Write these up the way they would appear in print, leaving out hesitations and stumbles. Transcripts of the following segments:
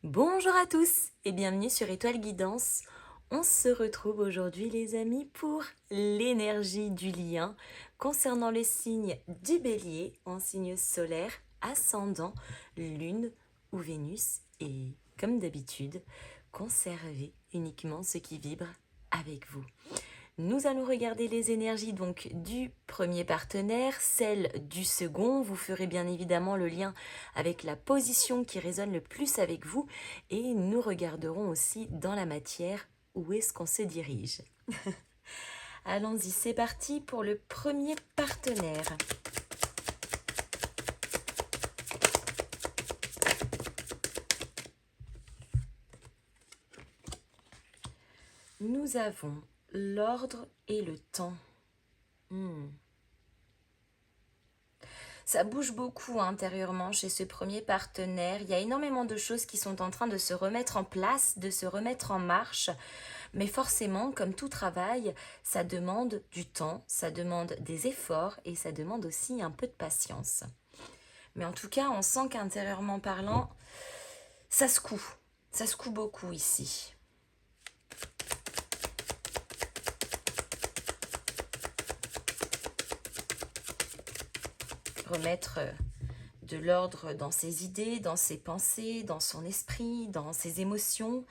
Bonjour à tous et bienvenue sur Étoile Guidance. On se retrouve aujourd'hui les amis pour l'énergie du lien concernant le signe du Bélier en signe solaire, ascendant, lune ou Vénus et comme d'habitude, conservez uniquement ce qui vibre avec vous. Nous allons regarder les énergies donc du premier partenaire, celle du second. Vous ferez bien évidemment le lien avec la position qui résonne le plus avec vous et nous regarderons aussi dans la matière où est-ce qu'on se dirige. Allons-y, c'est parti pour le premier partenaire. Nous avons l'ordre et le temps. Ça bouge beaucoup intérieurement chez ce premier partenaire. Il y a énormément de choses qui sont en train de se remettre en place, de se remettre en marche. Mais forcément, comme tout travail, ça demande du temps, ça demande des efforts et ça demande aussi un peu de patience. Mais en tout cas, on sent qu'intérieurement parlant, ça secoue. Ça secoue beaucoup ici. Remettre de l'ordre dans ses idées, dans ses pensées, dans son esprit, dans ses émotions,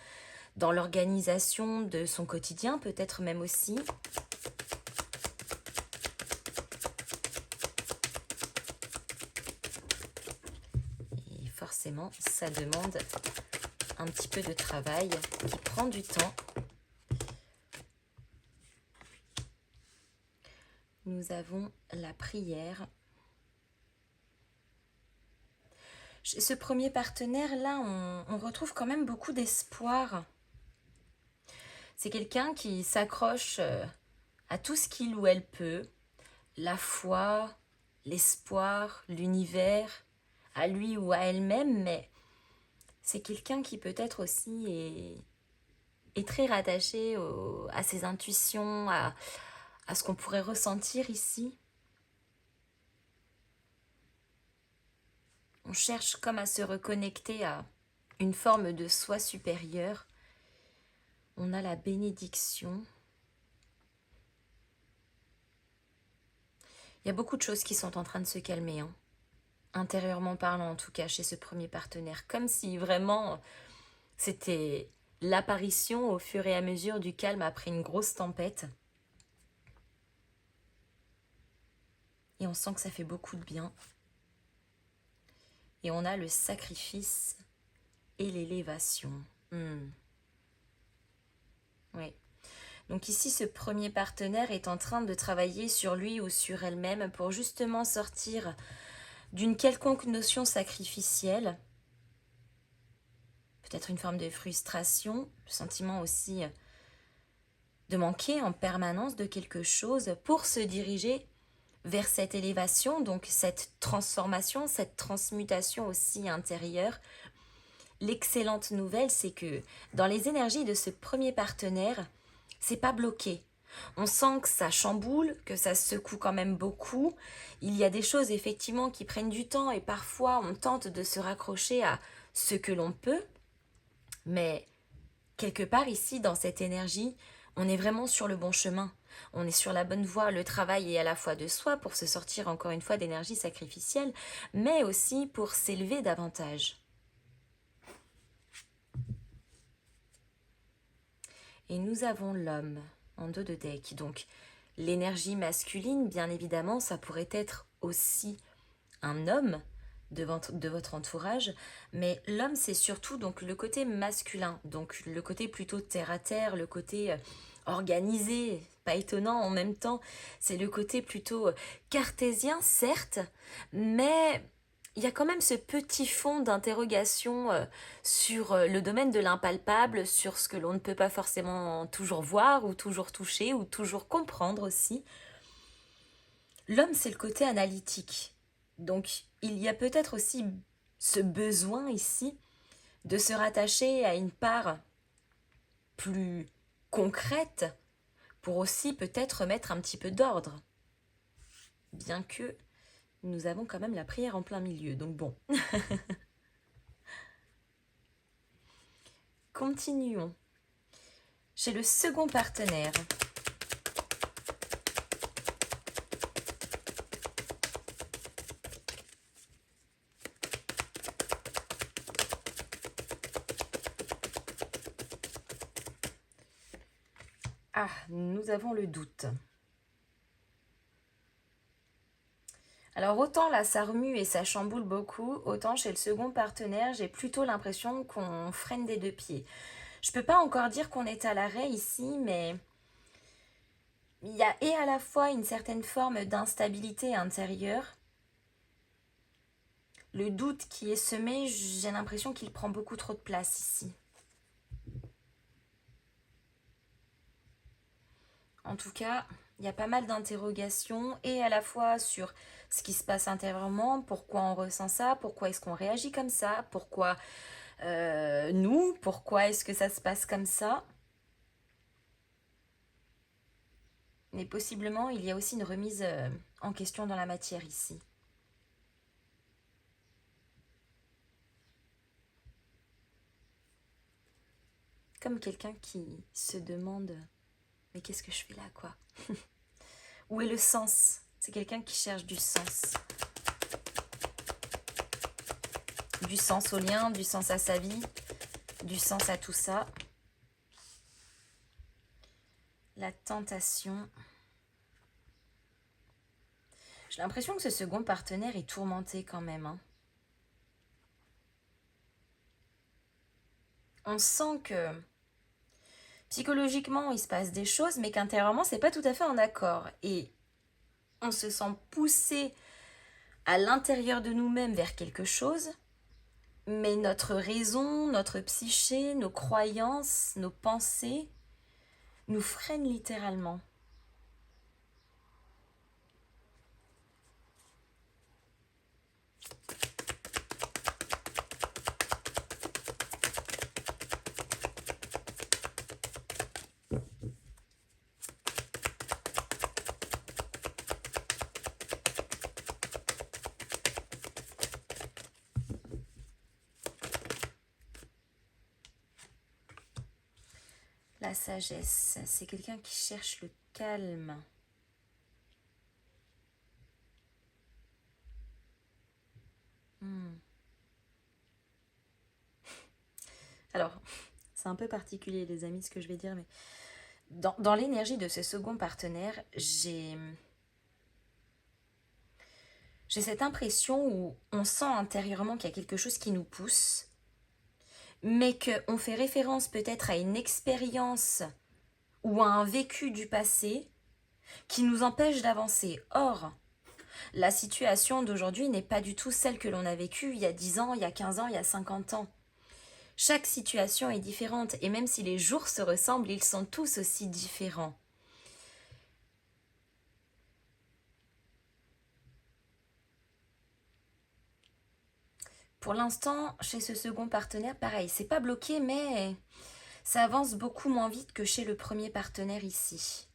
dans l'organisation de son quotidien, peut-être même aussi. Et forcément, ça demande un petit peu de travail qui prend du temps. Nous avons la prière. Chez ce premier partenaire-là, on retrouve quand même beaucoup d'espoir. C'est quelqu'un qui s'accroche à tout ce qu'il ou elle peut. La foi, l'espoir, l'univers, à lui ou à elle-même, mais c'est quelqu'un qui peut-être aussi est très rattaché à ses intuitions, à ce qu'on pourrait ressentir ici. On cherche comme à se reconnecter à une forme de soi supérieur. On a la bénédiction. Il y a beaucoup de choses qui sont en train de se calmer, hein. Intérieurement parlant en tout cas, chez ce premier partenaire. Comme si vraiment c'était l'apparition au fur et à mesure du calme après une grosse tempête. Et on sent que ça fait beaucoup de bien. Et on a le sacrifice et l'élévation. Oui. Donc ici, ce premier partenaire est en train de travailler sur lui ou sur elle-même pour justement sortir d'une quelconque notion sacrificielle. Peut-être une forme de frustration, le sentiment aussi de manquer en permanence de quelque chose pour se diriger vers cette élévation, donc cette transformation, cette transmutation aussi intérieure. L'excellente nouvelle, c'est que dans les énergies de ce premier partenaire, c'est pas bloqué. On sent que ça chamboule, que ça secoue quand même beaucoup. Il y a des choses effectivement qui prennent du temps et parfois on tente de se raccrocher à ce que l'on peut. Mais quelque part ici, dans cette énergie, on est vraiment sur le bon chemin. On est sur la bonne voie. Le travail est à la fois de soi pour se sortir encore une fois d'énergie sacrificielle, mais aussi pour s'élever davantage. Et nous avons l'homme en dos de deck. Donc l'énergie masculine, bien évidemment, ça pourrait être aussi un homme de votre entourage, mais l'homme c'est surtout donc le côté masculin, donc le côté plutôt terre à terre, le côté organisé, pas étonnant en même temps, c'est le côté plutôt cartésien certes, mais il y a quand même ce petit fond d'interrogation sur le domaine de l'impalpable, sur ce que l'on ne peut pas forcément toujours voir ou toujours toucher ou toujours comprendre aussi. L'homme, c'est le côté analytique. Donc, il y a peut-être aussi ce besoin ici de se rattacher à une part plus concrète pour aussi peut-être mettre un petit peu d'ordre. Bien que nous avons quand même la prière en plein milieu, donc bon. continuons. Chez le second partenaire. Ah, nous avons le doute. Alors autant là ça remue et ça chamboule beaucoup, autant chez le second partenaire j'ai plutôt l'impression qu'on freine des deux pieds. Je peux pas encore dire qu'on est à l'arrêt ici, mais il y a et à la fois une certaine forme d'instabilité intérieure. Le doute qui est semé, j'ai l'impression qu'il prend beaucoup trop de place ici. En tout cas, il y a pas mal d'interrogations et à la fois sur ce qui se passe intérieurement, pourquoi on ressent ça, pourquoi est-ce qu'on réagit comme ça, pourquoi pourquoi est-ce que ça se passe comme ça. Mais possiblement, il y a aussi une remise en question dans la matière ici. Comme quelqu'un qui se demande « Mais qu'est-ce que je fais là, quoi ?» Où est le sens? C'est quelqu'un qui cherche du sens. Du sens au lien, du sens à sa vie, du sens à tout ça. La tentation. J'ai l'impression que ce second partenaire est tourmenté quand même. Hein. On sent que psychologiquement il se passe des choses, mais qu'intérieurement c'est pas tout à fait en accord. Et on se sent poussé à l'intérieur de nous-mêmes vers quelque chose, mais notre raison, notre psyché, nos croyances, nos pensées nous freinent littéralement. La sagesse, c'est quelqu'un qui cherche le calme. Alors, c'est un peu particulier les amis ce que je vais dire, mais dans l'énergie de ce second partenaire, j'ai cette impression où on sent intérieurement qu'il y a quelque chose qui nous pousse, mais qu'on fait référence peut-être à une expérience ou à un vécu du passé qui nous empêche d'avancer. Or, la situation d'aujourd'hui n'est pas du tout celle que l'on a vécue il y a 10 ans, il y a 15 ans, il y a 50 ans. Chaque situation est différente et même si les jours se ressemblent, ils sont tous aussi différents. Pour l'instant, chez ce second partenaire, pareil, c'est pas bloqué, mais ça avance beaucoup moins vite que chez le premier partenaire ici.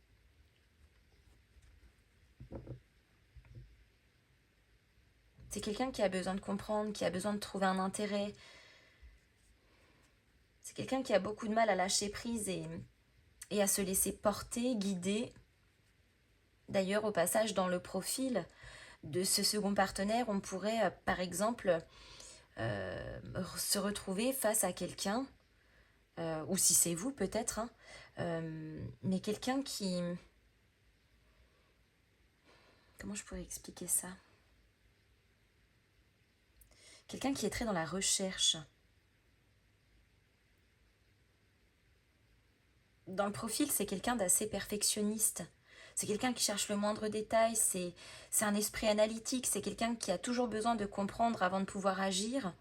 C'est quelqu'un qui a besoin de comprendre, qui a besoin de trouver un intérêt. C'est quelqu'un qui a beaucoup de mal à lâcher prise et à se laisser porter, guider. D'ailleurs, au passage, dans le profil de ce second partenaire, on pourrait, par exemple, se retrouver face à quelqu'un, ou si c'est vous peut-être, hein, mais quelqu'un qui... Comment je pourrais expliquer ça? Quelqu'un qui est très dans la recherche. Dans le profil, c'est quelqu'un d'assez perfectionniste. C'est quelqu'un qui cherche le moindre détail, c'est un esprit analytique, c'est quelqu'un qui a toujours besoin de comprendre avant de pouvoir agir.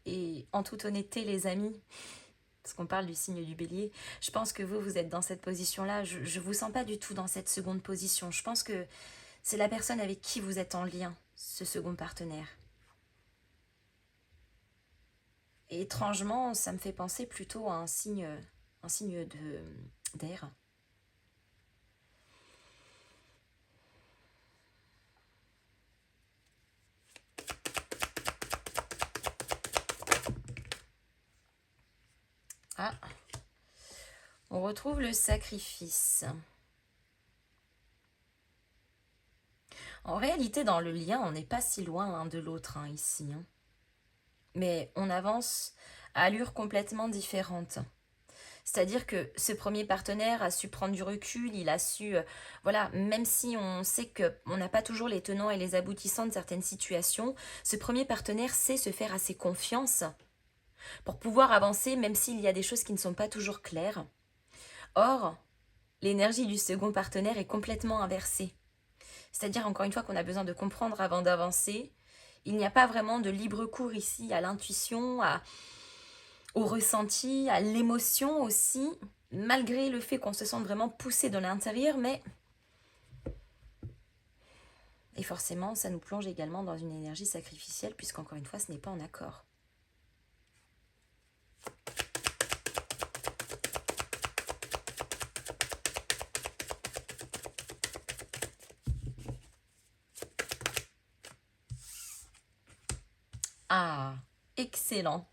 Et en toute honnêteté, les amis, parce qu'on parle du signe du bélier, je pense que vous êtes dans cette position-là. Je ne vous sens pas du tout dans cette seconde position. Je pense que c'est la personne avec qui vous êtes en lien, ce second partenaire. Et étrangement, ça me fait penser plutôt à un signe d'air. Ah, on retrouve le sacrifice. En réalité, dans le lien, on n'est pas si loin l'un de l'autre ici. Mais on avance à allure complètement différente. C'est-à-dire que ce premier partenaire a su prendre du recul, il a su, voilà, même si on sait qu'on n'a pas toujours les tenants et les aboutissants de certaines situations, ce premier partenaire sait se faire assez confiance pour pouvoir avancer même s'il y a des choses qui ne sont pas toujours claires. Or, l'énergie du second partenaire est complètement inversée. C'est-à-dire, encore une fois, qu'on a besoin de comprendre avant d'avancer. Il n'y a pas vraiment de libre cours ici à l'intuition, au ressenti, à l'émotion aussi, malgré le fait qu'on se sente vraiment poussé de l'intérieur, mais... Et forcément, ça nous plonge également dans une énergie sacrificielle, puisqu'encore une fois, ce n'est pas en accord. Ah, excellent.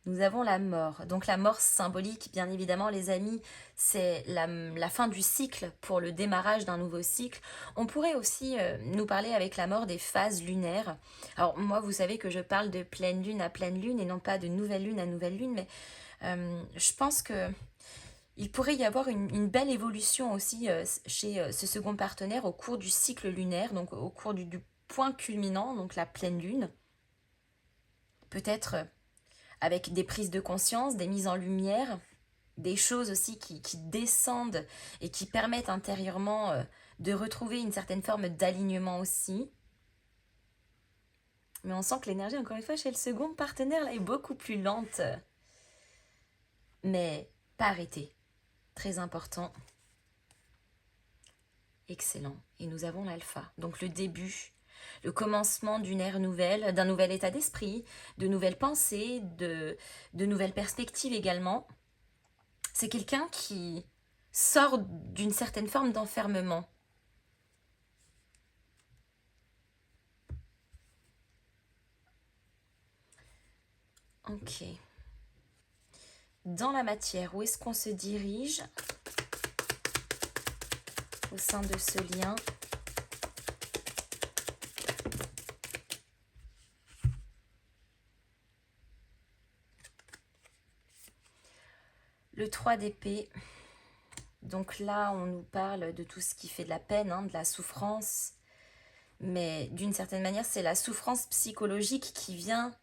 Nous avons la mort. Donc la mort symbolique, bien évidemment, les amis, c'est la fin du cycle pour le démarrage d'un nouveau cycle. On pourrait aussi nous parler avec la mort des phases lunaires. Alors moi, vous savez que je parle de pleine lune à pleine lune et non pas de nouvelle lune à nouvelle lune, mais je pense que il pourrait y avoir une belle évolution aussi chez ce second partenaire au cours du cycle lunaire, donc au cours du point culminant, donc la pleine lune. Peut-être avec des prises de conscience, des mises en lumière, des choses aussi qui descendent et qui permettent intérieurement de retrouver une certaine forme d'alignement aussi. Mais on sent que l'énergie, encore une fois, chez le second partenaire, là, est beaucoup plus lente. Mais pas arrêtée. Très important. Excellent. Et nous avons l'alpha. Donc le début, le commencement d'une ère nouvelle, d'un nouvel état d'esprit, de nouvelles pensées, de nouvelles perspectives également. C'est quelqu'un qui sort d'une certaine forme d'enfermement. Ok. Dans la matière, où est-ce qu'on se dirige au sein de ce lien? Le 3 d'épée. Donc là, on nous parle de tout ce qui fait de la peine, de la souffrance. Mais d'une certaine manière, c'est la souffrance psychologique qui vient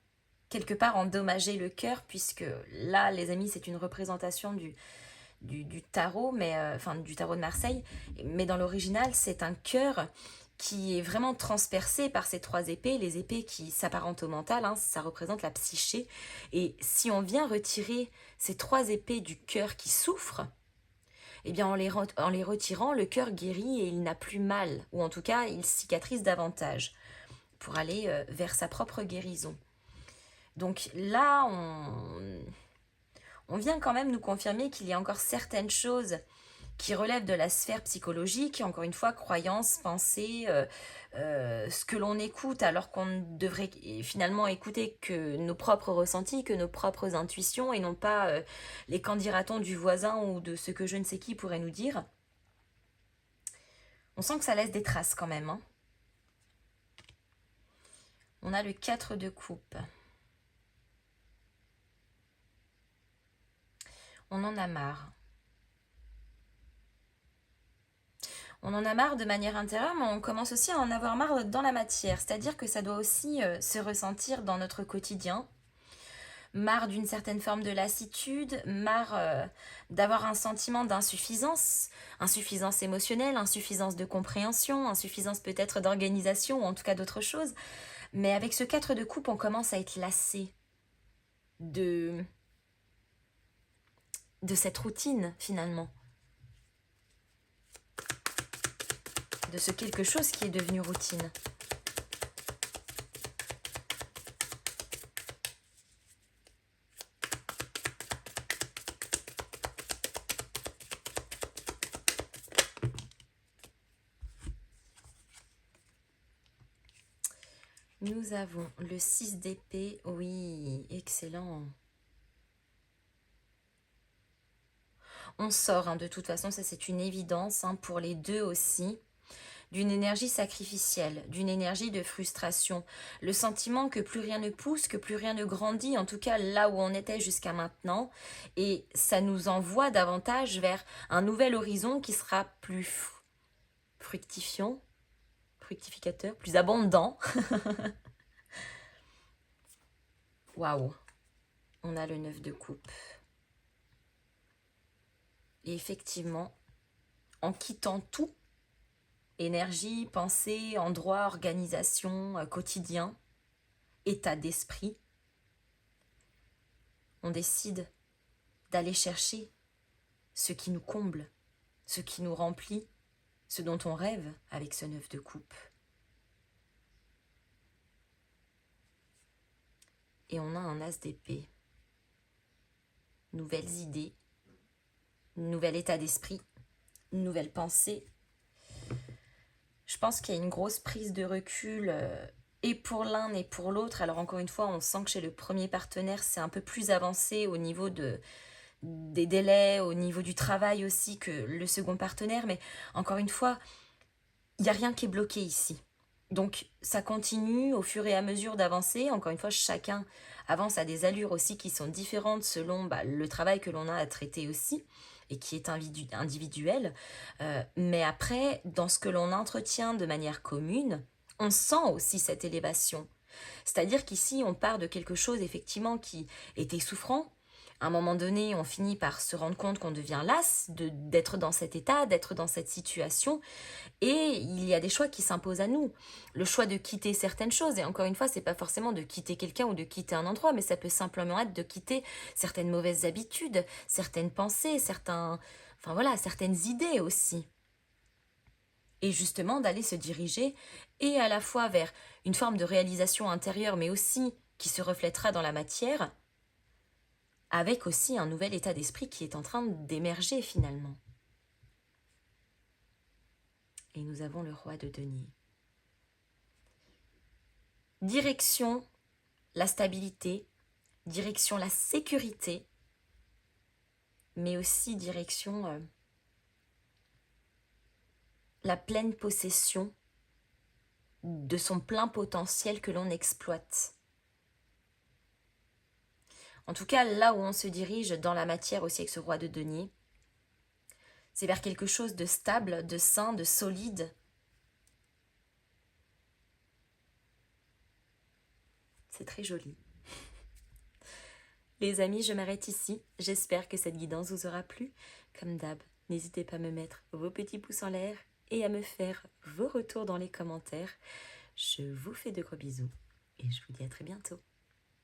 quelque part endommager le cœur, puisque là, les amis, c'est une représentation du tarot, mais enfin du tarot de Marseille, mais dans l'original, c'est un cœur qui est vraiment transpercé par ces 3 épées, les épées qui s'apparentent au mental, ça représente la psyché. Et si on vient retirer ces 3 épées du cœur qui souffre, eh bien en les retirant, le cœur guérit et il n'a plus mal, ou en tout cas, il cicatrise davantage pour aller vers sa propre guérison. Donc là, on vient quand même nous confirmer qu'il y a encore certaines choses qui relèvent de la sphère psychologique, encore une fois, croyances, pensées, ce que l'on écoute alors qu'on ne devrait finalement écouter que nos propres ressentis, que nos propres intuitions et non pas les qu'en dira-t-on du voisin ou de ce que je ne sais qui pourrait nous dire. On sent que ça laisse des traces quand même. On a le 4 de coupe. On en a marre. On en a marre de manière intérieure, mais on commence aussi à en avoir marre dans la matière. C'est-à-dire que ça doit aussi se ressentir dans notre quotidien. Marre d'une certaine forme de lassitude, marre d'avoir un sentiment d'insuffisance, insuffisance émotionnelle, insuffisance de compréhension, insuffisance peut-être d'organisation ou en tout cas d'autre chose. Mais avec ce 4 de coupe, on commence à être lassé de cette routine finalement. De ce quelque chose qui est devenu routine. Nous avons le 6 d'épée. Oui, excellent. On sort, hein, de toute façon, ça c'est une évidence, hein, pour les deux aussi, d'une énergie sacrificielle, d'une énergie de frustration. Le sentiment que plus rien ne pousse, que plus rien ne grandit, en tout cas là où on était jusqu'à maintenant. Et ça nous envoie davantage vers un nouvel horizon qui sera plus fructifiant, fructificateur, plus abondant. Waouh, on a le 9 de coupe. Et effectivement, en quittant tout, énergie, pensée, endroit, organisation, quotidien, état d'esprit, on décide d'aller chercher ce qui nous comble, ce qui nous remplit, ce dont on rêve avec ce 9 de coupe. Et on a un as d'épée. Nouvelles idées, nouvel état d'esprit, nouvelle pensée. Je pense qu'il y a une grosse prise de recul et pour l'un et pour l'autre. Alors encore une fois, on sent que chez le premier partenaire, c'est un peu plus avancé au niveau des délais, au niveau du travail aussi que le second partenaire. Mais encore une fois, il n'y a rien qui est bloqué ici. Donc ça continue au fur et à mesure d'avancer. Encore une fois, chacun avance à des allures aussi qui sont différentes selon le travail que l'on a à traiter aussi et qui est individuel. Mais après, dans ce que l'on entretient de manière commune, on sent aussi cette élévation. C'est-à-dire qu'ici, on part de quelque chose effectivement qui était souffrant. À un moment donné, on finit par se rendre compte qu'on devient las d'être dans cet état, d'être dans cette situation. Et il y a des choix qui s'imposent à nous. Le choix de quitter certaines choses. Et encore une fois, c'est pas forcément de quitter quelqu'un ou de quitter un endroit, mais ça peut simplement être de quitter certaines mauvaises habitudes, certaines pensées, certaines idées aussi. Et justement d'aller se diriger et à la fois vers une forme de réalisation intérieure, mais aussi qui se reflètera dans la matière, avec aussi un nouvel état d'esprit qui est en train d'émerger finalement. Et nous avons le roi de denier. Direction la stabilité, direction la sécurité, mais aussi direction la pleine possession de son plein potentiel que l'on exploite. En tout cas, là où on se dirige dans la matière aussi avec ce roi de denier, c'est vers quelque chose de stable, de sain, de solide. C'est très joli. Les amis, je m'arrête ici. J'espère que cette guidance vous aura plu. Comme d'hab, n'hésitez pas à me mettre vos petits pouces en l'air et à me faire vos retours dans les commentaires. Je vous fais de gros bisous et je vous dis à très bientôt.